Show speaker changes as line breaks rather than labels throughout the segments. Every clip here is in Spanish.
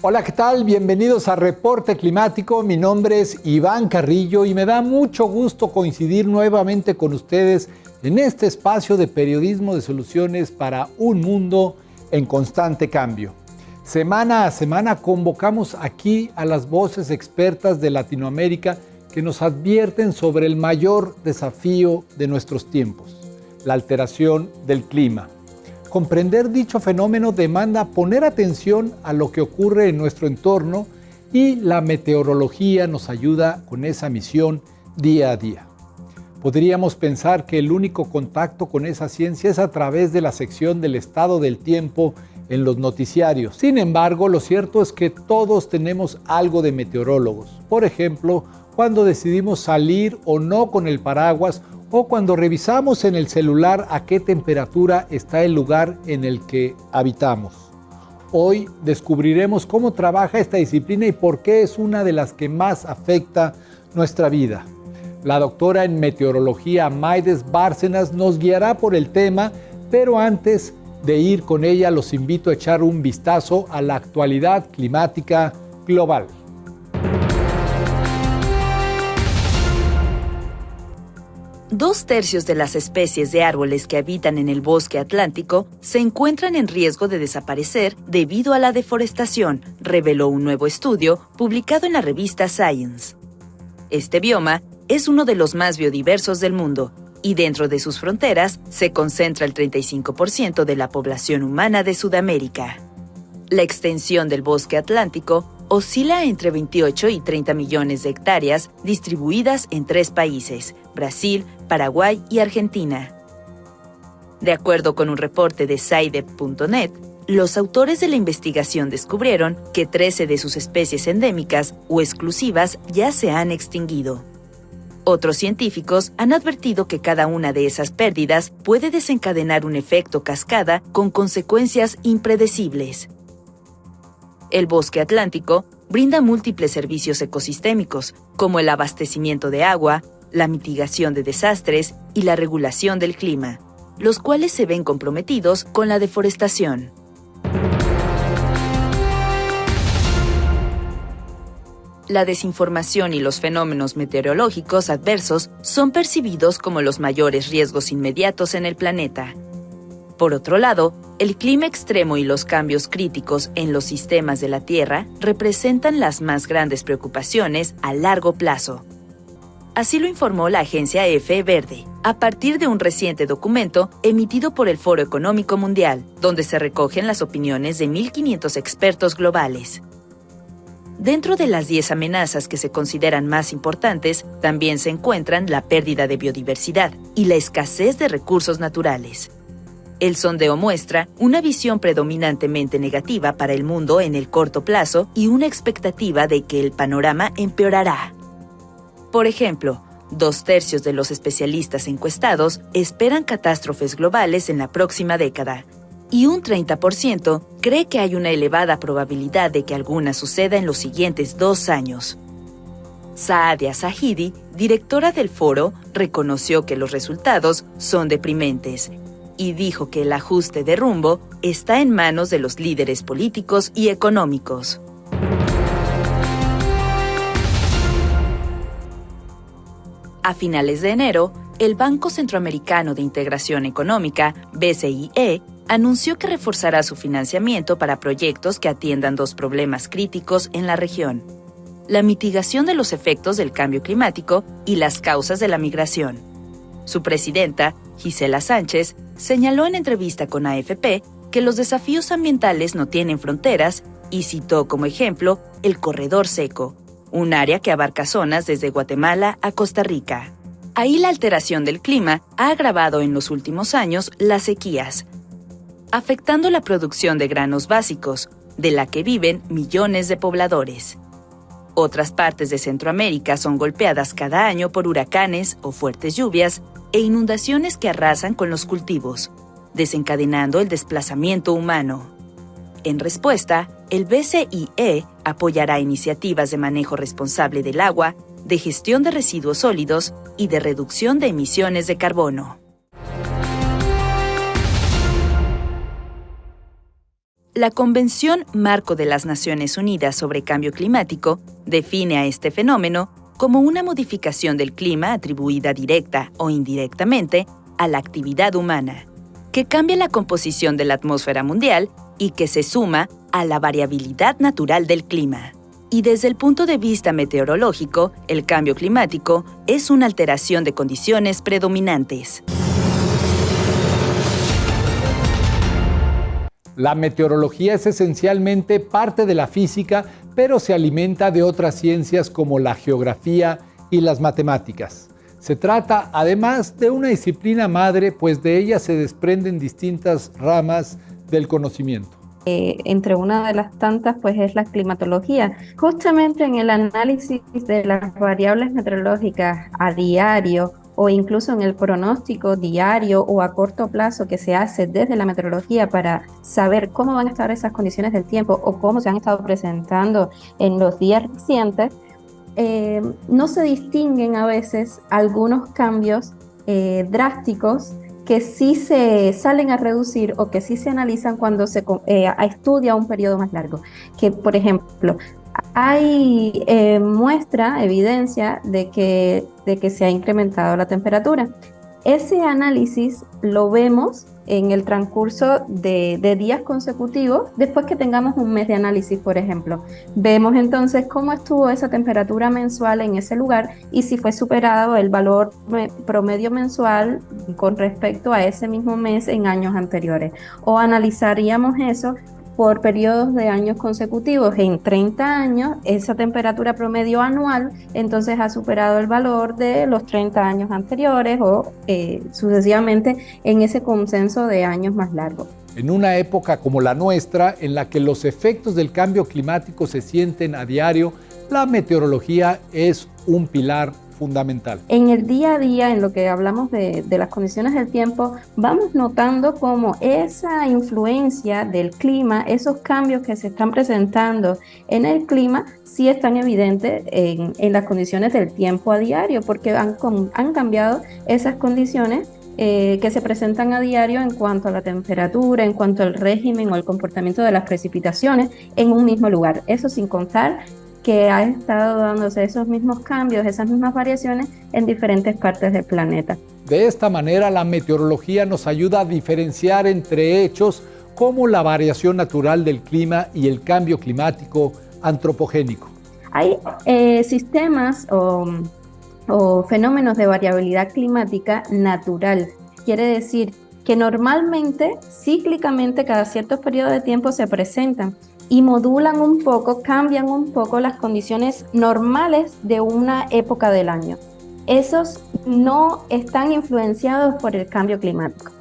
Hola, ¿qué tal? Bienvenidos a Reporte Climático. Mi nombre es Iván Carrillo y me da mucho gusto coincidir nuevamente con ustedes en este espacio de periodismo de soluciones para un mundo en constante cambio. Semana a semana convocamos aquí a las voces expertas de Latinoamérica que nos advierten sobre el mayor desafío de nuestros tiempos, la alteración del clima. Comprender dicho fenómeno demanda poner atención a lo que ocurre en nuestro entorno y la meteorología nos ayuda con esa misión día a día. Podríamos pensar que el único contacto con esa ciencia es a través de la sección del estado del tiempo en los noticiarios. Sin embargo, lo cierto es que todos tenemos algo de meteorólogos. Por ejemplo, cuando decidimos salir o no con el paraguas, o cuando revisamos en el celular a qué temperatura está el lugar en el que habitamos. Hoy descubriremos cómo trabaja esta disciplina y por qué es una de las que más afecta nuestra vida. La doctora en meteorología Maides Bárcenas nos guiará por el tema, pero antes de ir con ella los invito a echar un vistazo a la actualidad climática global.
Dos tercios de las especies de árboles que habitan en el bosque atlántico se encuentran en riesgo de desaparecer debido a la deforestación, reveló un nuevo estudio publicado en la revista Science. Este bioma es uno de los más biodiversos del mundo y dentro de sus fronteras se concentra el 35% de la población humana de Sudamérica. La extensión del bosque atlántico oscila entre 28 y 30 millones de hectáreas distribuidas en 3 países, Brasil, Paraguay y Argentina. De acuerdo con un reporte de SciDev.net, los autores de la investigación descubrieron que 13 de sus especies endémicas o exclusivas ya se han extinguido. Otros científicos han advertido que cada una de esas pérdidas puede desencadenar un efecto cascada con consecuencias impredecibles. El bosque atlántico brinda múltiples servicios ecosistémicos, como el abastecimiento de agua, la mitigación de desastres y la regulación del clima, los cuales se ven comprometidos con la deforestación. La desinformación y los fenómenos meteorológicos adversos son percibidos como los mayores riesgos inmediatos en el planeta. Por otro lado, el clima extremo y los cambios críticos en los sistemas de la Tierra representan las más grandes preocupaciones a largo plazo. Así lo informó la agencia EFE Verde, a partir de un reciente documento emitido por el Foro Económico Mundial, donde se recogen las opiniones de 1.500 expertos globales. Dentro de las 10 amenazas que se consideran más importantes, también se encuentran la pérdida de biodiversidad y la escasez de recursos naturales. El sondeo muestra una visión predominantemente negativa para el mundo en el corto plazo y una expectativa de que el panorama empeorará. Por ejemplo, 2/3 de los especialistas encuestados esperan catástrofes globales en la próxima década, y un 30% cree que hay una elevada probabilidad de que alguna suceda en los siguientes 2 años. Saadia Zahidi, directora del foro, reconoció que los resultados son deprimentes y dijo que el ajuste de rumbo está en manos de los líderes políticos y económicos. A finales de enero, el Banco Centroamericano de Integración Económica, BCIE, anunció que reforzará su financiamiento para proyectos que atiendan 2 problemas críticos en la región: la mitigación de los efectos del cambio climático y las causas de la migración. Su presidenta, Gisela Sánchez, señaló en entrevista con AFP que los desafíos ambientales no tienen fronteras y citó como ejemplo el Corredor Seco, un área que abarca zonas desde Guatemala a Costa Rica. Ahí la alteración del clima ha agravado en los últimos años las sequías, afectando la producción de granos básicos, de la que viven millones de pobladores. Otras partes de Centroamérica son golpeadas cada año por huracanes o fuertes lluvias e inundaciones que arrasan con los cultivos, desencadenando el desplazamiento humano. En respuesta, el BCIE apoyará iniciativas de manejo responsable del agua, de gestión de residuos sólidos y de reducción de emisiones de carbono. La Convención Marco de las Naciones Unidas sobre Cambio Climático define a este fenómeno como una modificación del clima atribuida directa o indirectamente a la actividad humana, que cambia la composición de la atmósfera mundial y que se suma a la variabilidad natural del clima. Y desde el punto de vista meteorológico, el cambio climático es una alteración de condiciones predominantes.
La meteorología es esencialmente parte de la física, pero se alimenta de otras ciencias como la geografía y las matemáticas. Se trata, además, de una disciplina madre, pues de ella se desprenden distintas ramas del conocimiento.
Entre una de las tantas, pues es la climatología. Justamente en el análisis de las variables meteorológicas a diario o incluso en el pronóstico diario o a corto plazo que se hace desde la meteorología para saber cómo van a estar esas condiciones del tiempo o cómo se han estado presentando en los días recientes, no se distinguen a veces algunos cambios drásticos que sí se salen a reducir o que sí se analizan cuando se estudia un periodo más largo. Que, por ejemplo, hay evidencia de que se ha incrementado la temperatura. Ese análisis lo vemos en el transcurso de días consecutivos, después que tengamos un mes de análisis, por ejemplo. Vemos entonces cómo estuvo esa temperatura mensual en ese lugar y si fue superado el valor promedio mensual con respecto a ese mismo mes en años anteriores. O analizaríamos eso por periodos de años consecutivos. En 30 años, esa temperatura promedio anual entonces ha superado el valor de los 30 años anteriores o sucesivamente en ese consenso de años más largos.
En una época como la nuestra, en la que los efectos del cambio climático se sienten a diario, la meteorología es un pilar fundamental.
En el día a día, en lo que hablamos de las condiciones del tiempo, vamos notando cómo esa influencia del clima, esos cambios que se están presentando en el clima, sí están evidentes en las condiciones del tiempo a diario, porque han cambiado esas condiciones que se presentan a diario en cuanto a la temperatura, en cuanto al régimen o el comportamiento de las precipitaciones en un mismo lugar. Eso sin contar que ha estado dándose esos mismos cambios, esas mismas variaciones en diferentes partes del planeta.
De esta manera, la meteorología nos ayuda a diferenciar entre hechos como la variación natural del clima y el cambio climático antropogénico.
Hay sistemas o fenómenos de variabilidad climática natural. Quiere decir que normalmente, cíclicamente, cada ciertos periodos de tiempo se presentan y modulan un poco, cambian un poco las condiciones normales de una época del año. Esos no están influenciados por el cambio climático.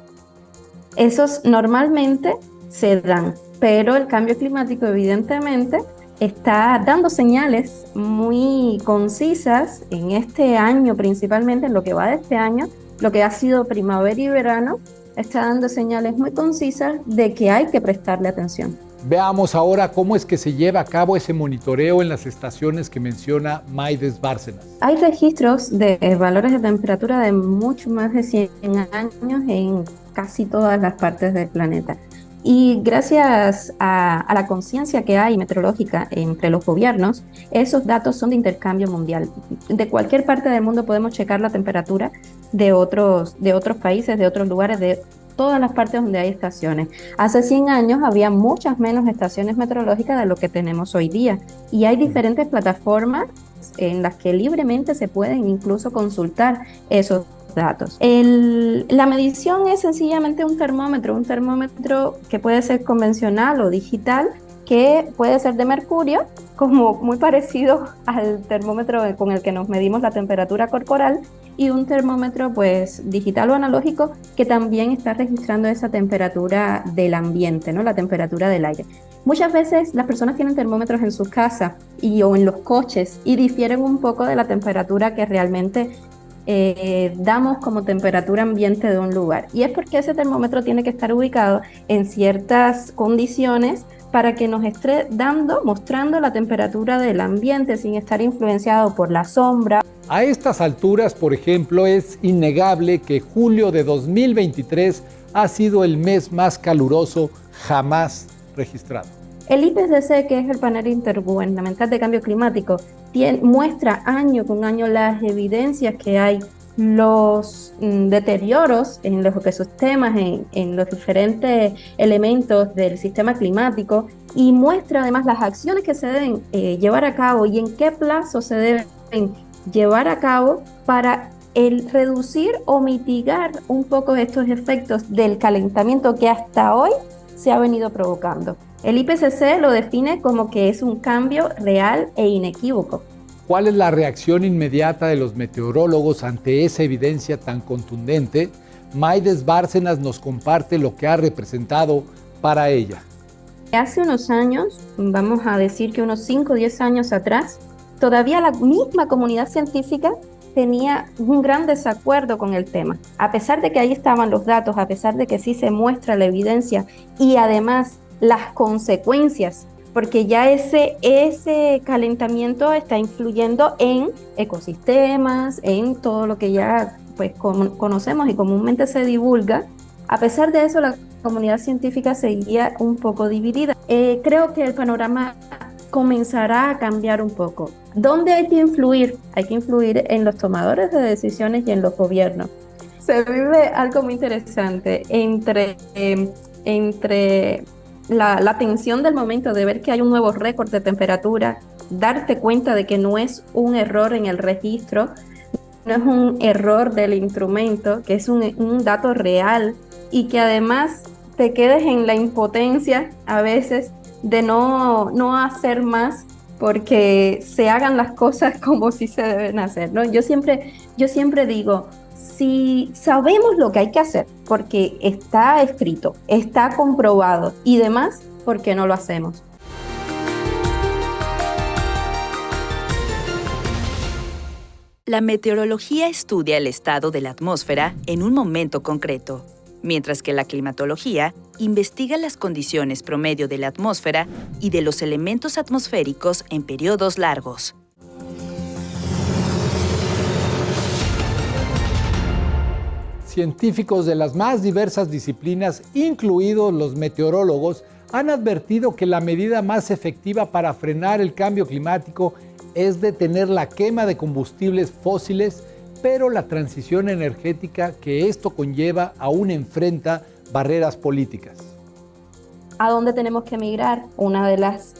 Esos normalmente se dan, pero el cambio climático evidentemente está dando señales muy concisas en este año, principalmente en lo que va de este año, lo que ha sido primavera y verano, está dando señales muy concisas de que hay que prestarle atención.
Veamos ahora cómo es que se lleva a cabo ese monitoreo en las estaciones que menciona Maides Bárcenas.
Hay registros de valores de temperatura de mucho más de 100 años en casi todas las partes del planeta. Y gracias a la conciencia que hay meteorológica entre los gobiernos, esos datos son de intercambio mundial. De cualquier parte del mundo podemos checar la temperatura de otros países, de otros lugares, de todas las partes donde hay estaciones. Hace 100 años había muchas menos estaciones meteorológicas de lo que tenemos hoy día. Y hay diferentes plataformas en las que libremente se pueden incluso consultar esos datos. La medición es sencillamente un termómetro que puede ser convencional o digital, que puede ser de mercurio, como muy parecido al termómetro con el que nos medimos la temperatura corporal, y un termómetro pues digital o analógico que también está registrando esa temperatura del ambiente, ¿no? La temperatura del aire. Muchas veces las personas tienen termómetros en sus casas o en los coches y difieren un poco de la temperatura que realmente damos como temperatura ambiente de un lugar. Y es porque ese termómetro tiene que estar ubicado en ciertas condiciones para que nos esté mostrando la temperatura del ambiente sin estar influenciado por la sombra.
A estas alturas, por ejemplo, es innegable que julio de 2023 ha sido el mes más caluroso jamás registrado.
El IPCC, que es el panel intergubernamental de cambio climático, muestra año con año las evidencias que hay, los deterioros en los ecosistemas, en los diferentes elementos del sistema climático, y muestra además las acciones que se deben llevar a cabo y en qué plazo se deben llevar a cabo para reducir o mitigar un poco estos efectos del calentamiento que hasta hoy se ha venido provocando. El IPCC lo define como que es un cambio real e inequívoco.
¿Cuál es la reacción inmediata de los meteorólogos ante esa evidencia tan contundente? Maides Bárcenas nos comparte lo que ha representado para ella.
Hace unos años, vamos a decir que unos 5 o 10 años atrás, todavía la misma comunidad científica tenía un gran desacuerdo con el tema. A pesar de que ahí estaban los datos, a pesar de que sí se muestra la evidencia y además las consecuencias, porque ya ese calentamiento está influyendo en ecosistemas, en todo lo que ya pues conocemos y comúnmente se divulga. A pesar de eso, la comunidad científica seguía un poco dividida. Creo que el panorama comenzará a cambiar un poco. ¿Dónde hay que influir? Hay que influir en los tomadores de decisiones y en los gobiernos. Se vive algo muy interesante entre la tensión del momento de ver que hay un nuevo récord de temperatura, darte cuenta de que no es un error en el registro, no es un error del instrumento, que es un dato real, y que además te quedes en la impotencia a veces de no hacer más porque se hagan las cosas como si se deben hacer, ¿no? Yo siempre digo, si sabemos lo que hay que hacer, porque está escrito, está comprobado y demás, ¿por qué no lo hacemos?
La meteorología estudia el estado de la atmósfera en un momento concreto, mientras que la climatología investiga las condiciones promedio de la atmósfera y de los elementos atmosféricos en periodos largos.
Científicos de las más diversas disciplinas, incluidos los meteorólogos, han advertido que la medida más efectiva para frenar el cambio climático es detener la quema de combustibles fósiles, pero la transición energética que esto conlleva aún enfrenta barreras políticas.
¿A dónde tenemos que migrar? Una de las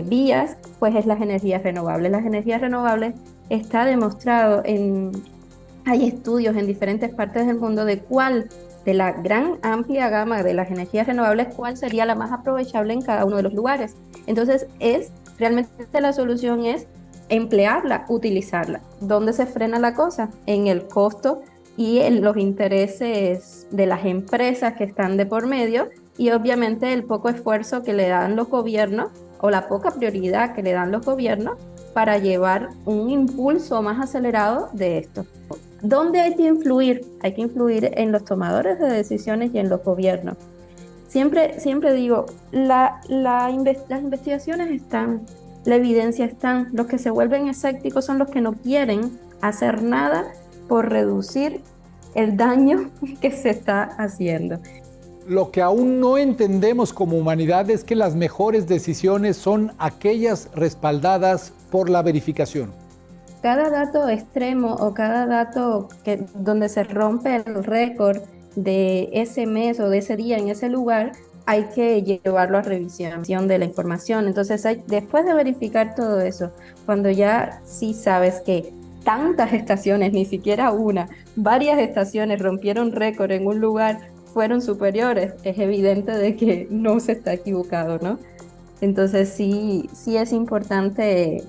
vías pues es las energías renovables. Las energías renovables está demostrado hay estudios en diferentes partes del mundo de la gran amplia gama de las energías renovables, cuál sería la más aprovechable en cada uno de los lugares. Entonces realmente la solución es emplearla, utilizarla. ¿Dónde se frena la cosa? En el costo y en los intereses de las empresas que están de por medio, y obviamente el poco esfuerzo que le dan los gobiernos o la poca prioridad que le dan los gobiernos para llevar un impulso más acelerado de esto. ¿Dónde hay que influir? Hay que influir en los tomadores de decisiones y en los gobiernos. Siempre digo, las investigaciones están, la evidencia está. Los que se vuelven escépticos son los que no quieren hacer nada por reducir el daño que se está haciendo.
Lo que aún no entendemos como humanidad es que las mejores decisiones son aquellas respaldadas por la verificación.
Cada dato extremo o cada dato donde se rompe el récord de ese mes o de ese día en ese lugar, hay que llevarlo a revisión de la información. Entonces, después de verificar todo eso, cuando ya sí sabes que tantas estaciones, ni siquiera una, varias estaciones rompieron récord en un lugar, fueron superiores, es evidente de que no se está equivocado, ¿no? Entonces sí es importante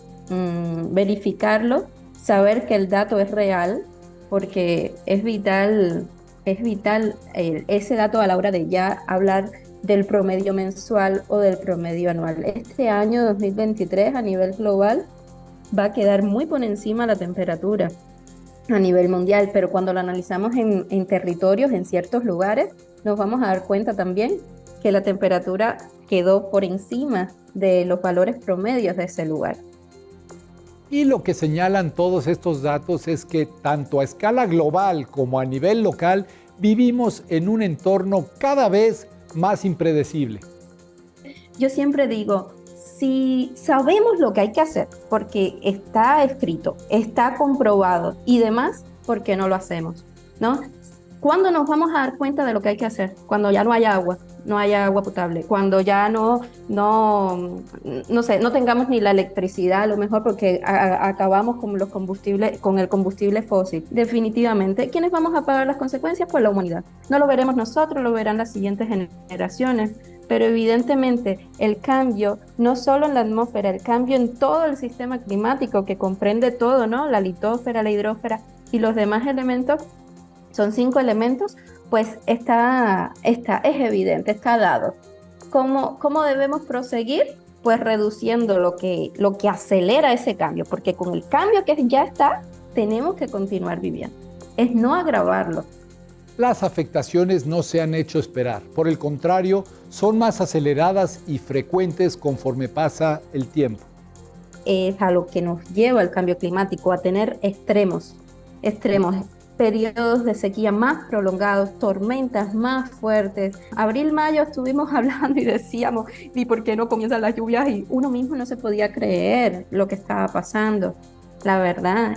verificarlo, saber que el dato es real, porque es vital ese dato a la hora de ya hablar del promedio mensual o del promedio anual. Este año 2023 a nivel global va a quedar muy por encima la temperatura a nivel mundial, pero cuando lo analizamos en territorios, en ciertos lugares, nos vamos a dar cuenta también que la temperatura quedó por encima de los valores promedios de ese lugar.
Y lo que señalan todos estos datos es que tanto a escala global como a nivel local vivimos en un entorno cada vez más impredecible.
Yo siempre digo, si sabemos lo que hay que hacer, porque está escrito, está comprobado y demás, ¿por qué no lo hacemos? ¿No? ¿Cuándo nos vamos a dar cuenta de lo que hay que hacer? Cuando ya no haya agua, no haya agua potable, cuando ya no sé, no tengamos ni la electricidad, a lo mejor porque acabamos con los combustibles, con el combustible fósil. Definitivamente, ¿quiénes vamos a pagar las consecuencias? Pues la humanidad. No lo veremos nosotros, lo verán las siguientes generaciones. Pero evidentemente el cambio, no solo en la atmósfera, el cambio en todo el sistema climático que comprende todo, ¿no? La litosfera, la hidrósfera y los demás elementos, son 5 elementos, pues es evidente, está dado. ¿Cómo debemos proseguir? Pues reduciendo lo que acelera ese cambio, porque con el cambio que ya está, tenemos que continuar viviendo. Es no agravarlo.
Las afectaciones no se han hecho esperar. Por el contrario, son más aceleradas y frecuentes conforme pasa el tiempo.
Es a lo que nos lleva el cambio climático, a tener extremos, periodos de sequía más prolongados, tormentas más fuertes. Abril, mayo estuvimos hablando y decíamos, ¿y por qué no comienzan las lluvias? Y uno mismo no se podía creer lo que estaba pasando. La verdad,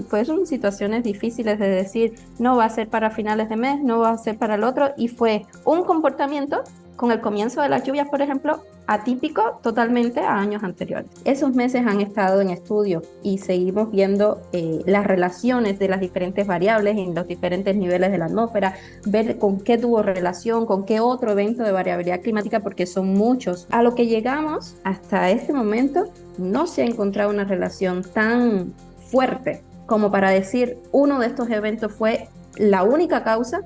fueron situaciones difíciles de decir, no va a ser para finales de mes, no va a ser para el otro, y fue un comportamiento con el comienzo de las lluvias, por ejemplo, atípico totalmente a años anteriores. Esos meses han estado en estudio y seguimos viendo las relaciones de las diferentes variables en los diferentes niveles de la atmósfera, ver con qué tuvo relación, con qué otro evento de variabilidad climática, porque son muchos. A lo que llegamos hasta este momento, no se ha encontrado una relación tan fuerte como para decir uno de estos eventos fue la única causa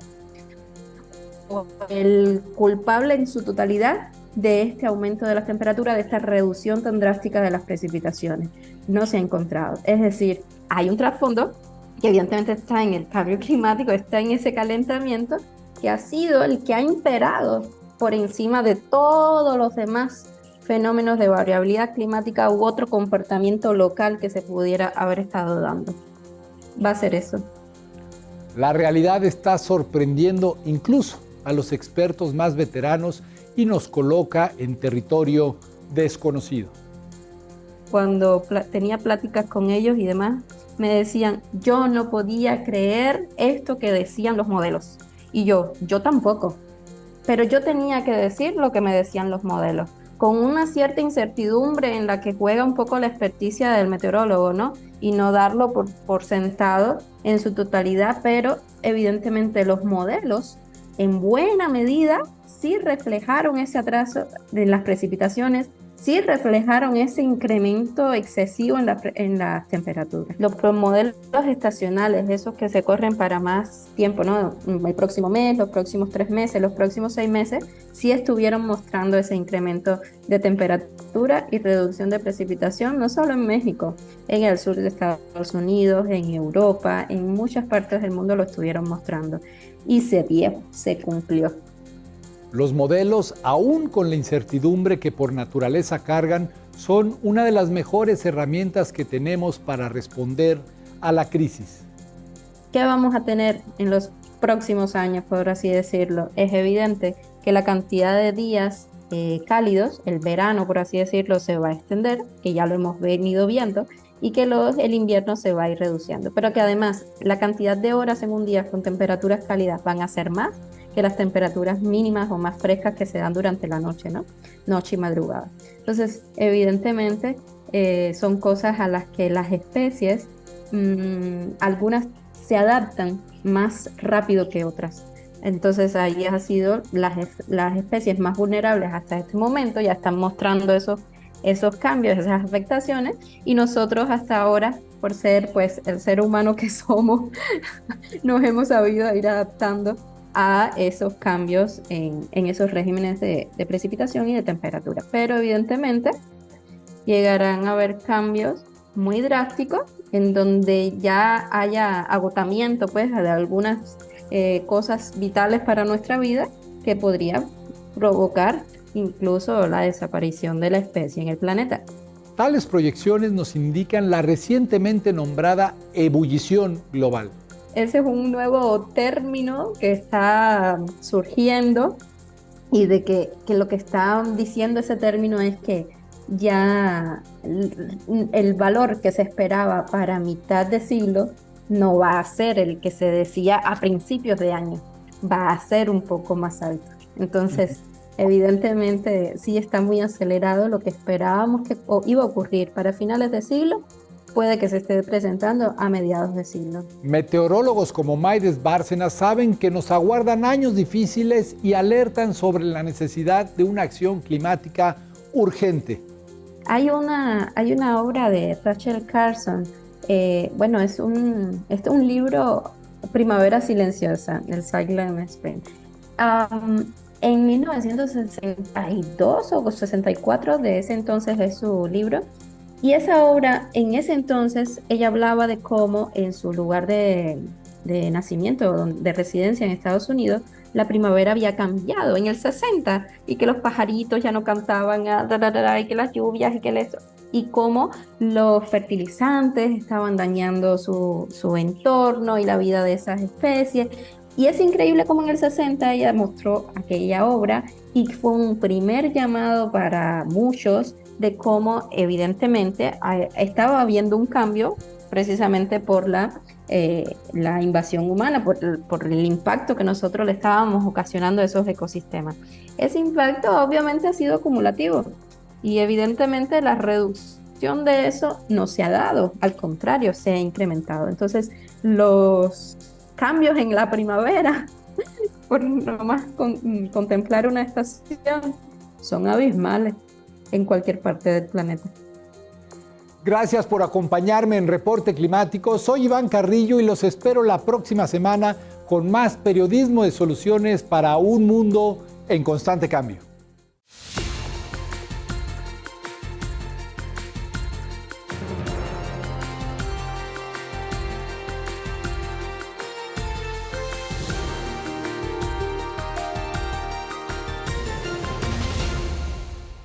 o el culpable en su totalidad de este aumento de las temperaturas, de esta reducción tan drástica de las precipitaciones. No se ha encontrado. Es decir, hay un trasfondo que evidentemente está en el cambio climático, está en ese calentamiento que ha sido el que ha imperado por encima de todos los demás fenómenos de variabilidad climática u otro comportamiento local que se pudiera haber estado dando. Va a ser eso.
La realidad está sorprendiendo incluso a los expertos más veteranos y nos coloca en territorio desconocido.
Cuando tenía pláticas con ellos y demás, me decían, yo no podía creer esto que decían los modelos. Y yo tampoco. Pero yo tenía que decir lo que me decían los modelos, con una cierta incertidumbre en la que juega un poco la experticia del meteorólogo, ¿no? Y no darlo por sentado en su totalidad, pero evidentemente los modelos en buena medida sí reflejaron ese atraso de las precipitaciones, sí reflejaron ese incremento excesivo en las temperaturas. Los modelos estacionales, esos que se corren para más tiempo, ¿no? El próximo mes, los próximos 3 meses, los próximos 6 meses, sí estuvieron mostrando ese incremento de temperatura y reducción de precipitación, no solo en México, en el sur de Estados Unidos, en Europa, en muchas partes del mundo lo estuvieron mostrando. Y se cumplió.
Los modelos, aún con la incertidumbre que por naturaleza cargan, son una de las mejores herramientas que tenemos para responder a la crisis.
¿Qué vamos a tener en los próximos años, por así decirlo? Es evidente que la cantidad de días cálidos, el verano, por así decirlo, se va a extender, que ya lo hemos venido viendo, y que el invierno se va a ir reduciendo. Pero que además la cantidad de horas en un día con temperaturas cálidas van a ser más que las temperaturas mínimas o más frescas que se dan durante la noche, ¿no? Noche y madrugada. Entonces, evidentemente, son cosas a las que las especies, algunas se adaptan más rápido que otras. Entonces, ahí ha sido las especies más vulnerables hasta este momento, ya están mostrando esos cambios, esas afectaciones, y nosotros hasta ahora, por ser pues el ser humano que somos, nos hemos sabido ir adaptando a esos cambios en esos regímenes de precipitación y de temperatura. Pero evidentemente llegarán a haber cambios muy drásticos en donde ya haya agotamiento pues, de algunas cosas vitales para nuestra vida que podría provocar incluso la desaparición de la especie en el planeta.
Tales proyecciones nos indican la recientemente nombrada ebullición global.
Ese es un nuevo término que está surgiendo y de que lo que está diciendo ese término es que ya el valor que se esperaba para mitad de siglo no va a ser el que se decía a principios de año, va a ser un poco más alto. Entonces, evidentemente, sí está muy acelerado lo que esperábamos que iba a ocurrir para finales de siglo, puede que se esté presentando a mediados de siglo.
Meteorólogos como Maides Bárcenas saben que nos aguardan años difíciles y alertan sobre la necesidad de una acción climática urgente.
Hay una obra de Rachel Carson, bueno, es un libro, Primavera Silenciosa, el Silent Spring. En 1962 o 64, de ese entonces es su libro, y esa obra, en ese entonces, ella hablaba de cómo en su lugar de nacimiento, de residencia en Estados Unidos, la primavera había cambiado en el 60 y que los pajaritos ya no cantaban y que las lluvias y cómo los fertilizantes estaban dañando su entorno y la vida de esas especies. Y es increíble cómo en el 60 ella mostró aquella obra y fue un primer llamado para muchos de cómo evidentemente estaba habiendo un cambio precisamente por la invasión humana, por el impacto que nosotros le estábamos ocasionando a esos ecosistemas. Ese impacto obviamente ha sido acumulativo y evidentemente la reducción de eso no se ha dado, al contrario, se ha incrementado. Entonces, los cambios en la primavera, por nomás contemplar una estación, son abismales en cualquier parte del planeta.
Gracias por acompañarme en Reporte Climático. Soy Iván Carrillo y los espero la próxima semana con más periodismo de soluciones para un mundo en constante cambio.